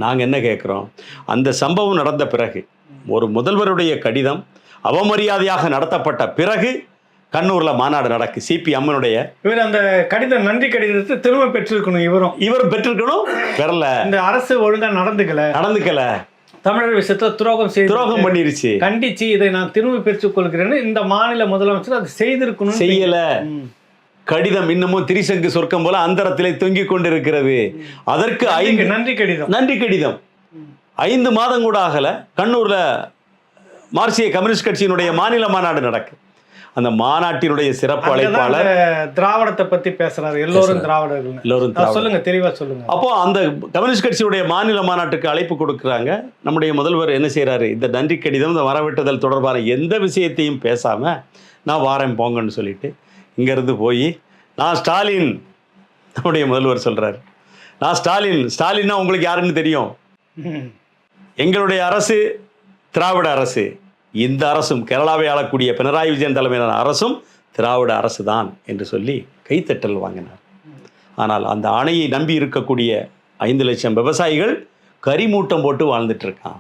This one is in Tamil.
நாங்கள் என்ன கேட்குறோம், அந்த சம்பவம் நடந்த பிறகு ஒரு முதல்வருடைய கடிதம் அவமரியாதையாக நடத்தப்பட்ட பிறகு கண்ணூரில் மாநாடு நடக்கு. சிபிஎம்னுடைய இவர் அந்த கடிதம், நன்றி கடிதத்தை திரும்ப பெற்றிருக்கணும். இவர் பெற்றிருக்கணும், பெறல. இந்த அரசு ஒழுங்காக நடந்துக்கல, தமிழர் விஷயத்துல துரோகம் பண்ணிருச்சு, கண்டிச்சு இதை நான் திரும்ப பெற்றுக் கொள்கிறேன்னு இந்த மாநில முதலமைச்சர் அதை செய்திருக்கணும், செய்யல. கடிதம் இன்னமும் திரிசங்கு சொர்க்கம் போல அந்தரத்திலே தொங்கிக் கொண்டிருக்கிறது. அதற்கு நன்றி கடிதம் 5 மாதம் கூட ஆகல. கண்ணூர்ல மார்க்சிய கம்யூனிஸ்ட் கட்சியினுடைய மாநில மாநாடு நடக்கு. அந்த மாநாட்டினுடைய சிறப்பு அழைப்பாளர் திராவிடத்தை பத்தி பேசுறாரு. எல்லோரும் திராவிடர்கள். சொல்லுங்க, தெளிவா சொல்லுங்க. அப்போ அந்த கம்யூனிஸ்ட் கட்சியுடைய மாநில மாநாட்டுக்கு அழைப்பு கொடுக்குறாங்க. நம்முடைய முதல்வர் என்ன செய்யறாரு, இந்த நன்றி கடிதம், இந்த வரவிட்டுதல் தொடர்பான எந்த விஷயத்தையும் பேசாம நான் வாரேன் போங்கன்னு சொல்லிட்டு இங்கிருந்து போய், நான் ஸ்டாலின், நம்முடைய முதல்வர் சொல்றாரு, நான் ஸ்டாலின்னா உங்களுக்கு யாருன்னு தெரியும், எங்களுடைய அரசு திராவிட அரசு, இந்த அரசும் கேரளாவை ஆளக்கூடிய பினராயி விஜயன் தலைமையிலான அரசும் திராவிட அரசு தான் என்று சொல்லி கைத்தட்டல் வாங்கினார். ஆனால் அந்த ஆணையை நம்பி இருக்கக்கூடிய 5 லட்சம் விவசாயிகள் கரிமூட்டம் போட்டு வாழ்ந்துட்டு இருக்கான்.